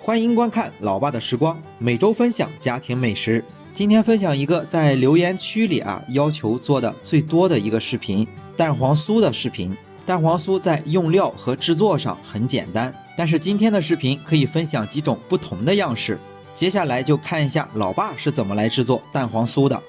欢迎观看老爸的时光，每周分享家庭美食。今天分享一个在留言区里要求做的最多的一个视频，蛋黄酥的视频。蛋黄酥在用料和制作上很简单，但是今天的视频可以分享几种不同的样式。接下来就看一下老爸是怎么来制作蛋黄酥的。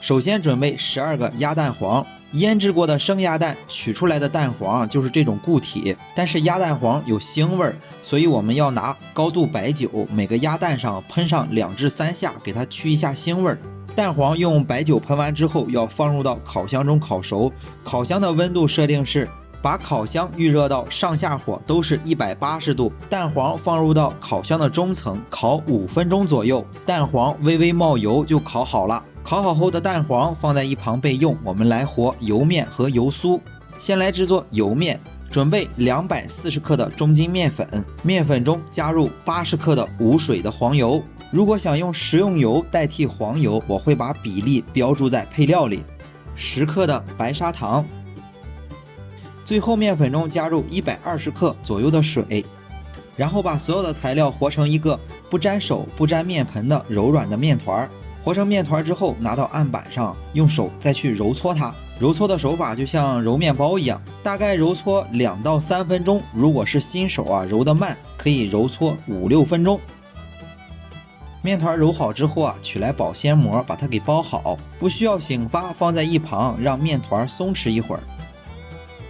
首先准备12个鸭蛋黄，腌制过的生鸭蛋取出来的蛋黄就是这种固体，但是鸭蛋黄有腥味，所以我们要拿高度白酒每个鸭蛋上喷上2至3下，给它去一下腥味。蛋黄用白酒喷完之后要放入到烤箱中烤熟，烤箱的温度设定是把烤箱预热到上下火都是180度，蛋黄放入到烤箱的中层烤5分钟左右，蛋黄微微冒油就烤好了。烤好后的蛋黄放在一旁备用，我们来和油面和油酥。先来制作油面，准备240克的中筋面粉，面粉中加入80克的无水的黄油。如果想用食用油代替黄油，我会把比例标注在配料里。10克的白砂糖，最后面粉中加入120克左右的水，然后把所有的材料和成一个不沾手不沾面盆的柔软的面团。和成面团之后拿到案板上，用手再去揉搓它。揉搓的手法就像揉面包一样，大概揉搓2到3分钟。如果是新手揉得慢，可以揉搓5、6分钟。面团揉好之后取来保鲜膜把它给包好，不需要醒发，放在一旁让面团松弛一会儿。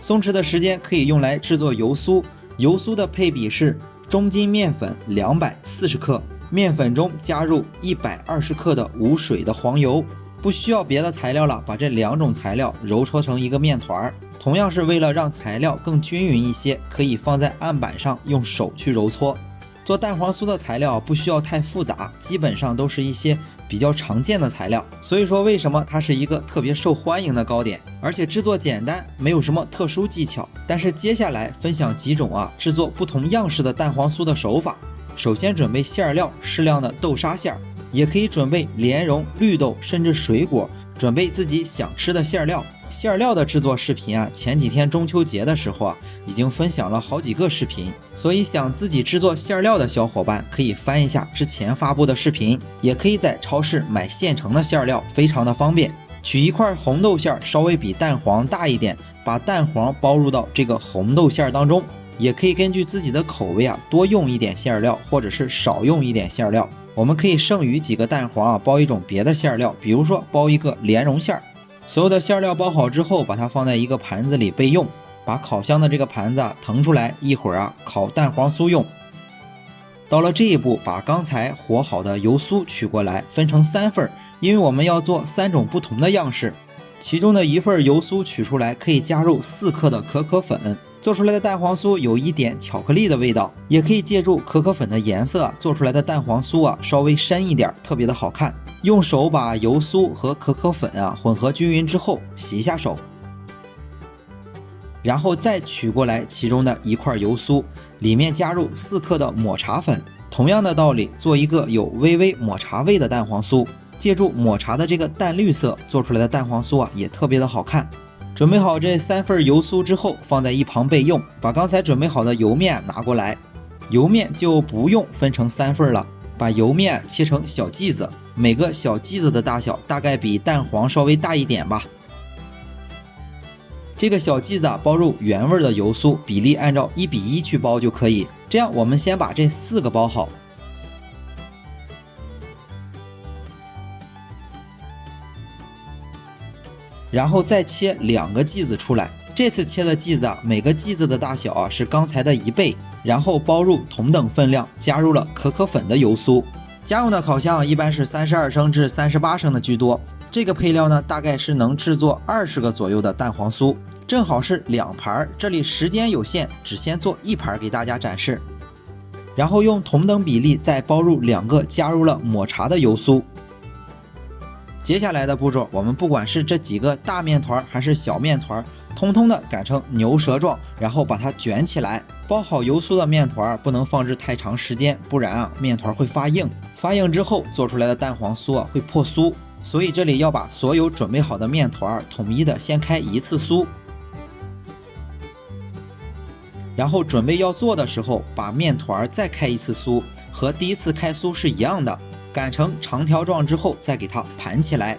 松弛的时间可以用来制作油酥。油酥的配比是中筋面粉240克，面粉中加入120克的无水的黄油。不需要别的材料了，把这2种材料揉搓成一个面团。同样是为了让材料更均匀一些，可以放在案板上用手去揉搓。做蛋黄酥的材料不需要太复杂，基本上都是一些比较常见的材料，所以说为什么它是一个特别受欢迎的糕点，而且制作简单，没有什么特殊技巧。但是接下来分享几种制作不同样式的蛋黄酥的手法。首先准备馅料，适量的豆沙馅，也可以准备莲蓉、绿豆甚至水果，准备自己想吃的馅料。馅料的制作视频前几天中秋节的时候已经分享了好几个视频，所以想自己制作馅料的小伙伴可以翻一下之前发布的视频，也可以在超市买现成的馅料，非常的方便。取一块红豆馅，稍微比蛋黄大一点，把蛋黄包入到这个红豆馅当中，也可以根据自己的口味多用一点馅料，或者是少用一点馅料。我们可以剩余几个蛋黄包一种别的馅料，比如说包一个莲蓉馅。所有的馅料包好之后，把它放在一个盘子里备用。把烤箱的这个盘子腾出来，一会儿烤蛋黄酥用。到了这一步，把刚才和好的油酥取过来，分成3份，因为我们要做3种不同的样式。其中的1份油酥取出来，可以加入4克的可可粉。做出来的蛋黄酥有一点巧克力的味道，也可以借助可可粉的颜色做出来的蛋黄酥稍微深一点，特别的好看。用手把油酥和可可粉混合均匀之后，洗一下手，然后再取过来其中的1块油酥，里面加入4克的抹茶粉。同样的道理，做一个有微微抹茶味的蛋黄酥，借助抹茶的这个淡绿色做出来的蛋黄酥也特别的好看。准备好这3份油酥之后，放在一旁备用。把刚才准备好的油面拿过来，油面就不用分成3份了，把油面切成小剂子，每个小剂子的大小大概比蛋黄稍微大一点吧。这个小剂子包入原味的油酥，比例按照1:1去包就可以。这样我们先把这4个包好。然后再切2个剂子出来，这次切的剂子每个剂子的大小是刚才的1倍，然后包入同等分量加入了可可粉的油酥。家用的烤箱一般是32升至38升的居多，这个配料呢大概是能制作20个左右的蛋黄酥，正好是2盘，这里时间有限，只先做1盘给大家展示。然后用同等比例再包入2个加入了抹茶的油酥。接下来的步骤，我们不管是这几个大面团还是小面团，通通的擀成牛舌状，然后把它卷起来。包好油酥的面团不能放置太长时间，不然面团会发硬。发硬之后做出来的蛋黄酥会破酥，所以这里要把所有准备好的面团统一的先开1次酥。然后准备要做的时候，把面团再开1次酥，和第一次开酥是一样的，擀成长条状之后再给它盘起来。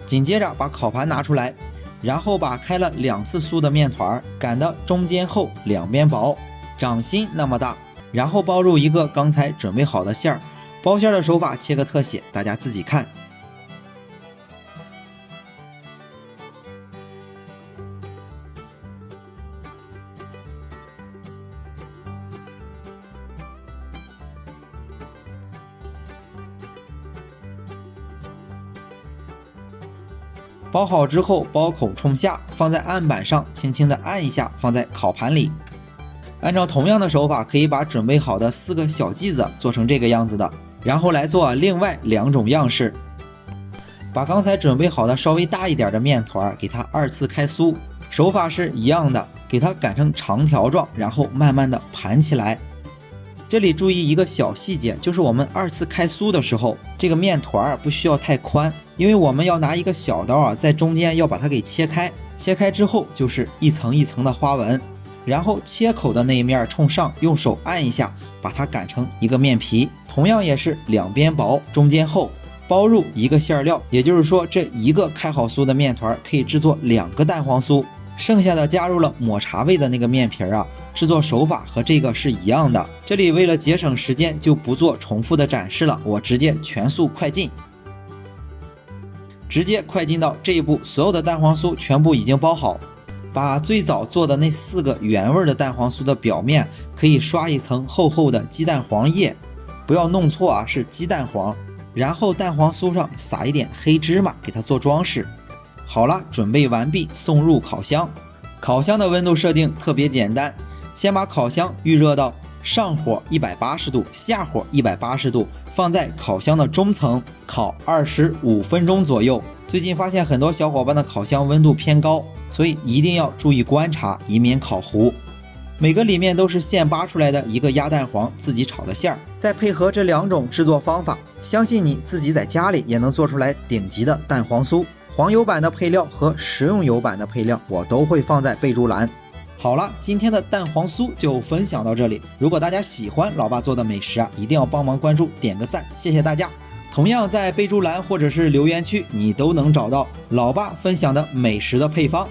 紧接着把烤盘拿出来，然后把开了2次酥的面团擀得中间厚两边薄，掌心那么大，然后包入一个刚才准备好的馅儿。包馅的手法切个特写，大家自己看。包好之后，包口冲下，放在案板上，轻轻的按一下，放在烤盘里。按照同样的手法，可以把准备好的4个小剂子做成这个样子的，然后来做另外2种样式。把刚才准备好的稍微大一点的面团给它2次开酥，手法是一样的，给它擀成长条状，然后慢慢的盘起来。这里注意一个小细节，就是我们2次开酥的时候，这个面团不需要太宽，因为我们要拿一个小刀在中间要把它给切开，切开之后就是一层一层的花纹，然后切口的那一面冲上，用手按一下，把它擀成一个面皮，同样也是两边薄，中间厚，包入一个馅料，也就是说这一个开好酥的面团可以制作2个蛋黄酥，剩下的加入了抹茶味的那个面皮制作手法和这个是一样的。这里为了节省时间就不做重复的展示了，我直接全速快进。直接快进到这一步，所有的蛋黄酥全部已经包好，把最早做的那4个原味的蛋黄酥的表面可以刷一层厚厚的鸡蛋黄液，不要弄错是鸡蛋黄，然后蛋黄酥上撒一点黑芝麻给它做装饰。好了，准备完毕，送入烤箱。烤箱的温度设定特别简单，先把烤箱预热到上火180度，下火180度，放在烤箱的中层烤25分钟左右。最近发现很多小伙伴的烤箱温度偏高，所以一定要注意观察，以免烤糊。每个里面都是现扒出来的一个鸭蛋黄自己炒的馅儿，再配合这2种制作方法，相信你自己在家里也能做出来顶级的蛋黄酥。黄油版的配料和食用油版的配料我都会放在备注栏。好了，今天的蛋黄酥就分享到这里。如果大家喜欢老爸做的美食一定要帮忙关注点个赞，谢谢大家。同样在备注栏或者是留言区，你都能找到老爸分享的美食的配方。